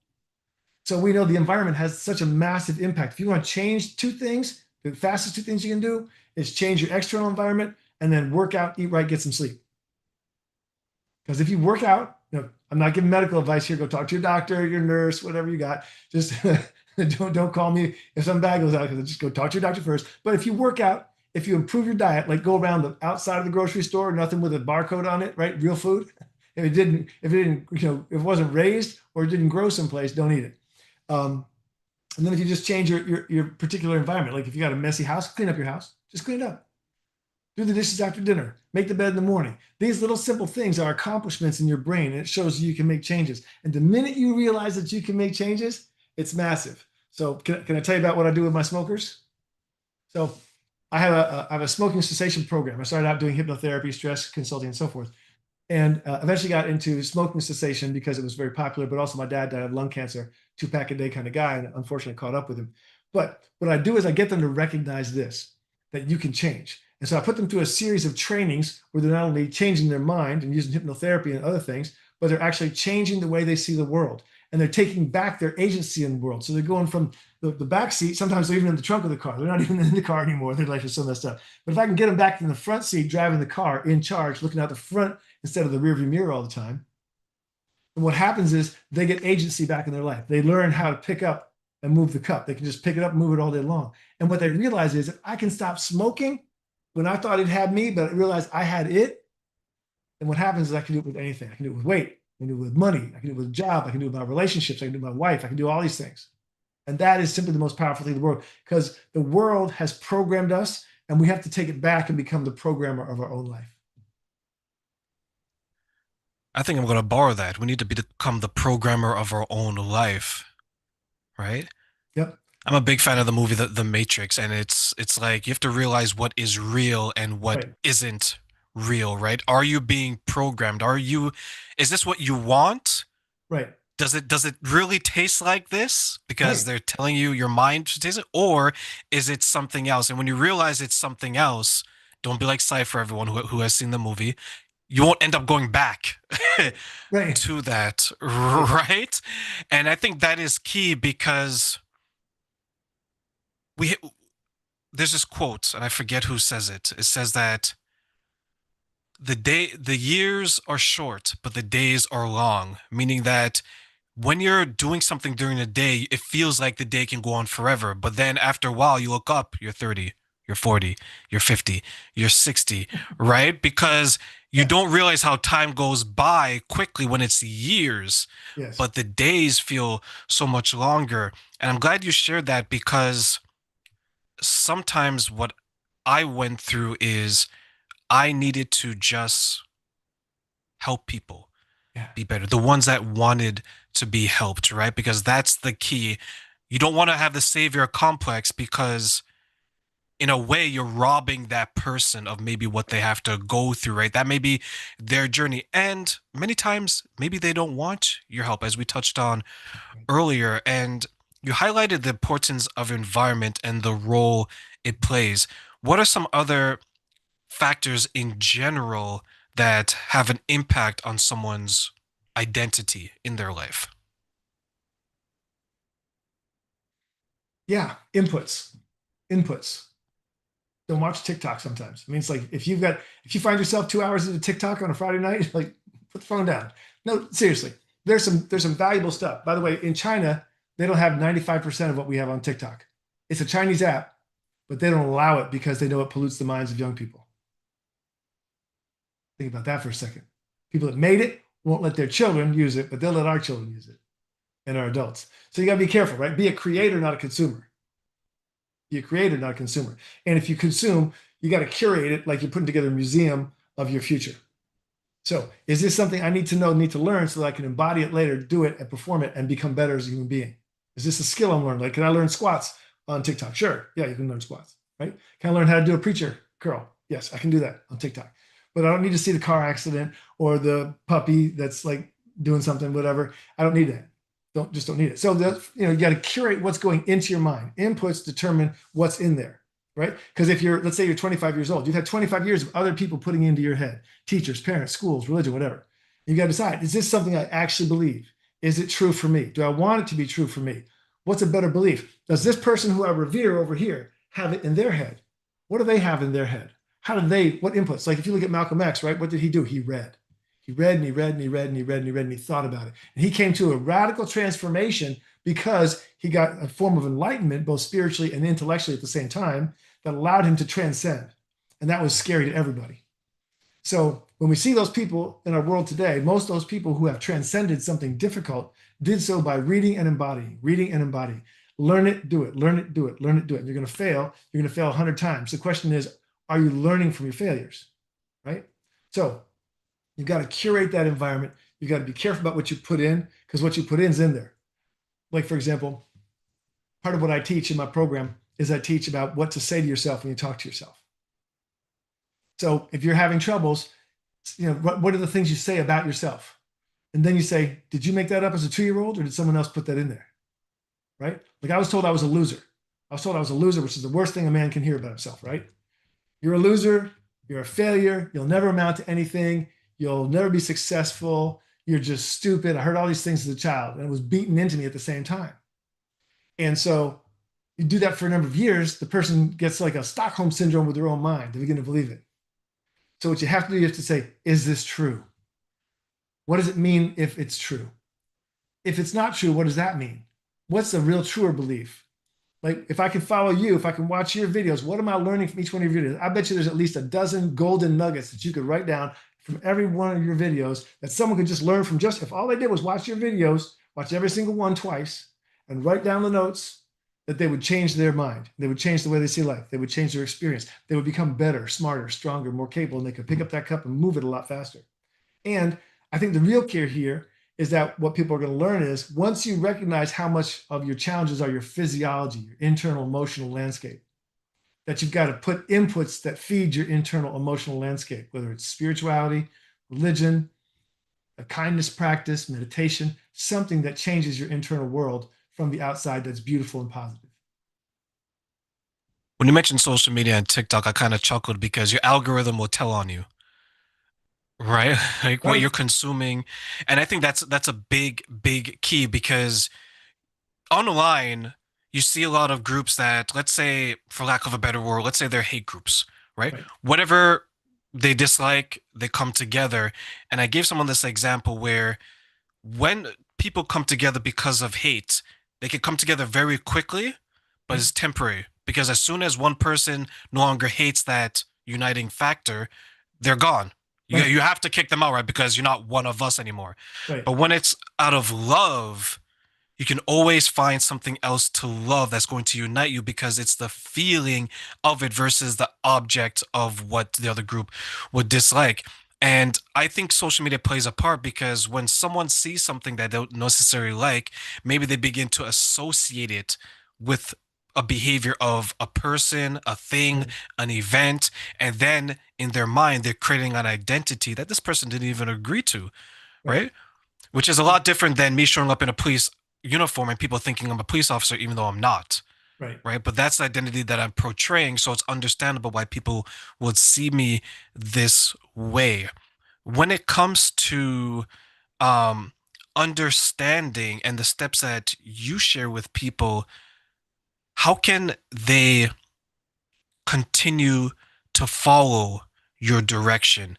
So we know the environment has such a massive impact. If you want to change two things, the fastest two things you can do is change your external environment and then work out, eat right, get some sleep. Because if you work out, I'm not giving medical advice here. Go talk to your doctor, your nurse, whatever you got. Just don't call me if something bad goes out, because just go talk to your doctor first. But if you work out, if you improve your diet, like go around the outside of the grocery store, nothing with a barcode on it, right? Real food. If it wasn't raised or it didn't grow someplace, don't eat it. And then if you just change your particular environment, like if you got a messy house, clean up your house. Just clean it up. Do the dishes after dinner. Make the bed in the morning. These little simple things are accomplishments in your brain, and it shows you can make changes. And the minute you realize that you can make changes, it's massive. So can I tell you about what I do with my smokers? So I have a smoking cessation program. I started out doing hypnotherapy, stress consulting, and so forth, and eventually got into smoking cessation because it was very popular. But also, my dad died of lung cancer, 2 pack a day kind of guy, and unfortunately caught up with him. But what I do is I get them to recognize this, that you can change. And so I put them through a series of trainings where they're not only changing their mind and using hypnotherapy and other things, but they're actually changing the way they see the world. And they're taking back their agency in the world. So they're going from the back seat. Sometimes they're even in the trunk of the car. They're not even in the car anymore. Their life is so messed up. But if I can get them back in the front seat, driving the car, in charge, looking out the front instead of the rearview mirror all the time, and what happens is they get agency back in their life. They learn how to pick up and move the cup. They can just pick it up and move it all day long. And what they realize is if I can stop smoking when I thought it had me, but I realized I had it, then what happens is I can do it with anything. I can do it with weight. I can do it with money. I can do it with a job. I can do it with my relationships. I can do it with my wife. I can do all these things. And that is simply the most powerful thing in the world, because the world has programmed us and we have to take it back and become the programmer of our own life. I think I'm going to borrow that. We need to become the programmer of our own life, right? Yep. I'm a big fan of the movie The Matrix, and it's like you have to realize what is real and what Right. isn't real, right? Are you being programmed? Is this what you want? Right. Does it really taste like this because Right. they're telling you your mind should taste it, or is it something else? And when you realize it's something else, don't be like Cypher, everyone who has seen the movie. You won't end up going back Right. to that, Right. right? And I think that is key because we there's this quote, and I forget who says it. It says that the years are short, but the days are long, meaning that when you're doing something during the day, it feels like the day can go on forever. But then after a while, you look up, you're 30, you're 40, you're 50, you're 60, right? Because you Yeah. don't realize how time goes by quickly when it's years, Yes. but the days feel so much longer. And I'm glad you shared that because sometimes what I went through is I needed to just help people Yeah. be better, the ones that wanted to be helped, right? Because that's the key. You don't want to have the savior complex because in a way you're robbing that person of maybe what they have to go through, right? That may be their journey, and many times maybe they don't want your help, as we touched on earlier. And you highlighted the importance of environment and the role it plays. What are some other factors in general that have an impact on someone's identity in their life? Yeah. Inputs. Don't watch TikTok sometimes. I mean, it's like if you find yourself 2 hours into TikTok on a Friday night, like put the phone down. No, seriously. There's some valuable stuff. By the way, in China, they don't have 95% of what we have on TikTok. It's a Chinese app, but they don't allow it because they know it pollutes the minds of young people. Think about that for a second. People that made it won't let their children use it, but they'll let our children use it and our adults. So you got to be careful, right? Be a creator, not a consumer. Be a creator, not a consumer. And if you consume, you got to curate it like you're putting together a museum of your future. So, is this something I need to know, need to learn so that I can embody it later, do it, and perform it and become better as a human being? Is this a skill I'm learning? Like, can I learn squats on TikTok? Sure. Yeah, you can learn squats, right? Can I learn how to do a preacher curl? Yes, I can do that on TikTok. But I don't need to see the car accident or the puppy that's like doing something, whatever. I don't need that. Don't need it. So you got to curate what's going into your mind. Inputs determine what's in there, right? Because if you're, let's say you're 25 years old, you've had 25 years of other people putting into your head, teachers, parents, schools, religion, whatever. You got to decide, is this something I actually believe? Is it true for me? Do I want it to be true for me? What's a better belief? Does this person who I revere over here have it in their head? What do they have in their head? How do they, what inputs? Like if you look at Malcolm X, right? What did he do? He read. He read and he read and he read and he read and he read and he thought about it. And he came to a radical transformation because he got a form of enlightenment, both spiritually and intellectually at the same time, that allowed him to transcend. And that was scary to everybody. So when we see those people in our world today, most of those people who have transcended something difficult did so by reading and embodying, reading and embodying. Learn it, do it, learn it, do it, learn it, do it. And you're going to fail. You're going to fail 100 times. The question is, are you learning from your failures? Right? So you've got to curate that environment. You've got to be careful about what you put in because what you put in is in there. Like, for example, part of what I teach in my program is I teach about what to say to yourself when you talk to yourself. So if you're having troubles, what are the things you say about yourself? And then you say, did you make that up as a 2 year old or did someone else put that in there? Right? Like I was told I was a loser. I was told I was a loser, which is the worst thing a man can hear about himself, right? You're a loser. You're a failure. You'll never amount to anything. You'll never be successful. You're just stupid. I heard all these things as a child and it was beaten into me at the same time. And so you do that for a number of years, the person gets like a Stockholm syndrome with their own mind. They begin to believe it. So what you have to do, you have to say, is this true? What does it mean if it's true? If it's not true, what does that mean? What's the real truer belief? Like if I can follow you, if I can watch your videos, what am I learning from each one of your videos? I bet you there's at least a dozen golden nuggets that you could write down from every one of your videos that someone could just learn from just if all they did was watch your videos, watch every single one twice, and write down the notes that they would change their mind. They would change the way they see life. They would change their experience. They would become better, smarter, stronger, more capable, and they could pick up that cup and move it a lot faster. And I think the real care here is that what people are going to learn is once you recognize how much of your challenges are your physiology, your internal emotional landscape, that you've got to put inputs that feed your internal emotional landscape, whether it's spirituality, religion, a kindness practice, meditation, something that changes your internal world from the outside that's beautiful and positive. When you mentioned social media and TikTok, I kind of chuckled because your algorithm will tell on you, right? Like what you're Right. consuming. And I think that's a big key because online you see a lot of groups that, let's say, for lack of a better word, let's say they're hate groups, right? Right. Whatever they dislike, they come together. And I gave someone this example where when people come together because of hate, they can come together very quickly, but Mhm. it's temporary. Because as soon as one person no longer hates that uniting factor, they're gone. Right. You have to kick them out, right? Because you're not one of us anymore. Right. But when it's out of love, you can always find something else to love that's going to unite you because it's the feeling of it versus the object of what the other group would dislike. And I think social media plays a part because when someone sees something that they don't necessarily like, maybe they begin to associate it with a behavior of a person, a thing, Right. an event, and then in their mind, they're creating an identity that this person didn't even agree to, Right. right? Which is a lot different than me showing up in a police uniform and people thinking I'm a police officer, even though I'm not. Right. Right. But that's the identity that I'm portraying. So it's understandable why people would see me this way. When it comes to um, understanding and the steps that you share with people, how can they continue to follow your direction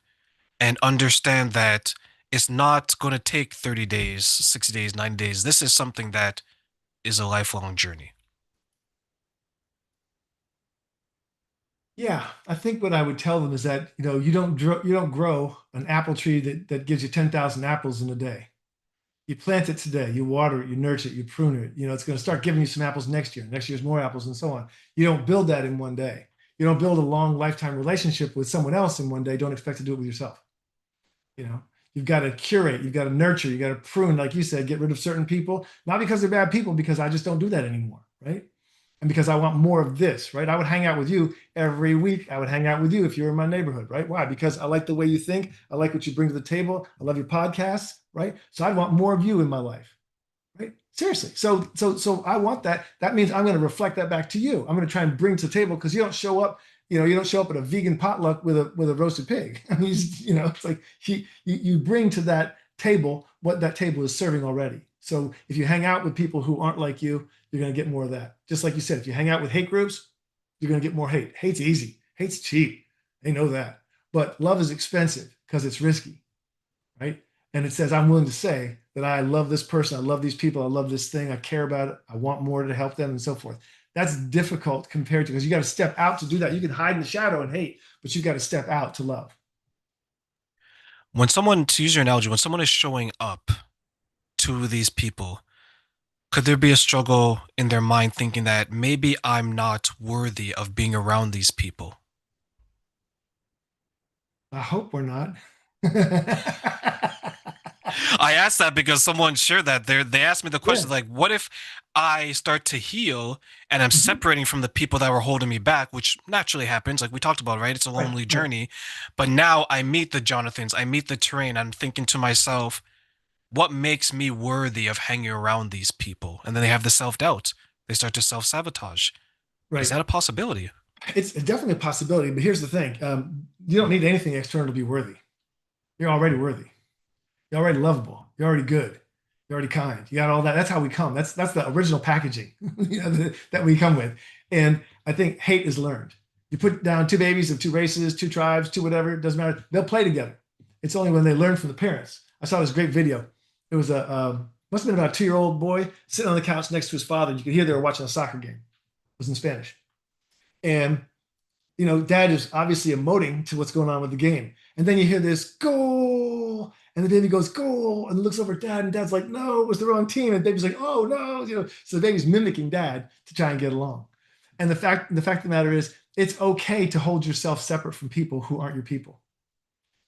and understand that it's not going to take 30 days, 60 days, 90 days. This is something that is a lifelong journey. Yeah, I think what I would tell them is that you don't grow an apple tree that gives you 10,000 apples in a day. You plant it today, you water it, you nurture it, you prune it. It's going to start giving you some apples next year. Next year's more apples, and so on. You don't build that in one day. You don't build a long lifetime relationship with someone else in one day. Don't expect to do it with yourself. You know, you've got to curate, you've got to nurture, you got to prune, like you said, get rid of certain people, not because they're bad people, because I just don't do that anymore, right? And because I want more of this, right? I would hang out with you every week. I would hang out with you if you were in my neighborhood, right? Why? Because I like the way you think. I like what you bring to the table. I love your podcasts, right? So I'd want more of you in my life, right? Seriously. So I want that. That means I'm going to reflect that back to you. I'm going to try and bring to the table because you don't show up. You don't show up at a vegan potluck with a roasted pig. I mean, it's like you bring to that table what that table is serving already. So if you hang out with people who aren't like you, you're going to get more of that. Just like you said, if you hang out with hate groups, you're going to get more hate. Hate's easy. Hate's cheap. They know that. But love is expensive because it's risky, right? And it says, I'm willing to say that I love this person, I love these people, I love this thing, I care about it, I want more to help them, and so forth. That's difficult compared to because you got to step out to do that. You can hide in the shadow and hate, but you got to step out to love. When someone, to use your analogy, when someone is showing up to these people, could there be a struggle in their mind thinking that maybe I'm not worthy of being around these people? I hope we're not. I asked that because someone shared that they asked me the Yeah. question like, what if I start to heal and I'm Mhm. separating from the people that were holding me back, which naturally happens, like we talked about, right? It's a Right, lonely right, journey. But now I meet the Jonathans, I meet the terrain. I'm thinking to myself, what makes me worthy of hanging around these people? And then they have the self-doubt. They start to self-sabotage. Is right. that a possibility? It's definitely a possibility, but here's the thing: you don't need anything external to be worthy. You're already worthy. You're already lovable. You're already good. You're already kind. You got all that. That's how we come. That's the original packaging that we come with. And I think hate is learned. You put down two babies of two races, two tribes, two whatever, it doesn't matter. They'll play together. It's only when they learn from the parents. I saw this great video. It was a must have been about a 2-year-old boy sitting on the couch next to his father. And you could hear they were watching a soccer game. It was in Spanish. And dad is obviously emoting to what's going on with the game. And then you hear this goal, and the baby goes goal, and looks over at dad, and dad's like, no, it was the wrong team. And the baby's like, oh no, So the baby's mimicking dad to try and get along. And the fact of the matter is, it's okay to hold yourself separate from people who aren't your people.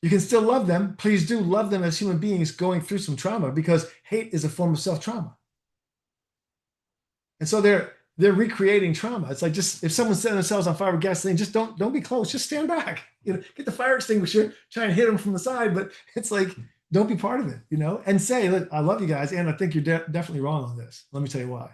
You can still love them. Please do love them as human beings going through some trauma because hate is a form of self-trauma. And so they're recreating trauma. It's like just if someone's setting themselves on fire with gasoline, just don't be close. Just stand back. Get the fire extinguisher, try and hit them from the side, but it's like don't be part of it, and say, look, I love you guys, and I think you're definitely wrong on this. Let me tell you why.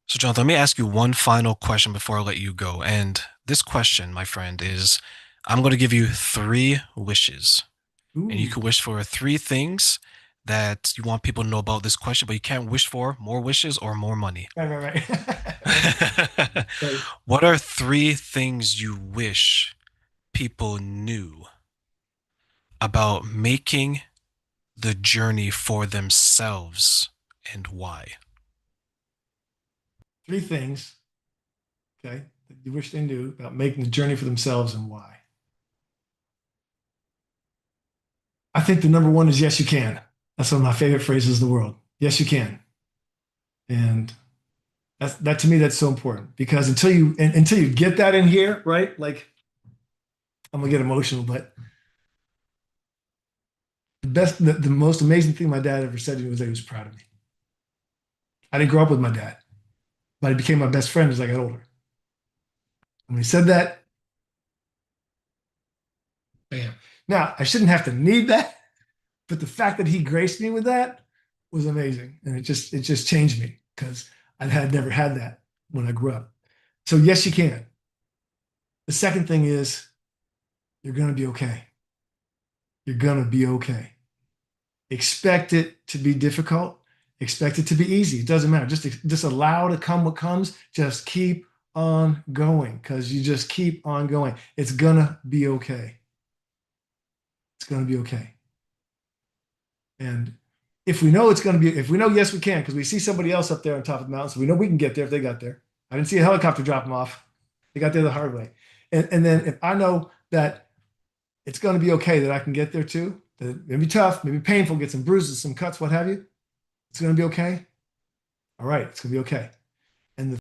So, Jonathan, let me ask you one final question before I let you go. And this question, my friend, is I'm going to give you three wishes, and you Ooh, can wish for three things that you want people to know about this question, but you can't wish for more wishes or more money? Right, right, right. Right. What are three things you wish people knew about making the journey for themselves and why? Three things, okay, that you wish they knew about making the journey for themselves and why. I think the number one is yes, you can. That's one of my favorite phrases in the world. Yes, you can. And that to me, that's so important because until you get that in here, right? Like I'm gonna get emotional, but the most amazing thing my dad ever said to me was that he was proud of me. I didn't grow up with my dad, but he became my best friend as I got older. When he said that, bam. Now I shouldn't have to need that, but the fact that he graced me with that was amazing, and it just changed me because I had never had that when I grew up. So yes, you can. The second thing is you're gonna be okay. You're gonna be okay. Expect it to be difficult. Expect it to be easy. It doesn't matter. Just allow to come what comes. Just keep on going because you just keep on going. It's gonna be okay. It's gonna be okay. And if we know it's gonna be, if we know yes we can, because we see somebody else up there on top of the mountain, so we know we can get there if they got there. I didn't see a helicopter drop them off. They got there the hard way. And then if I know that it's gonna be okay that I can get there too, that it may be tough, maybe painful, get some bruises, some cuts, what have you. It's gonna be okay. All right, it's gonna be okay.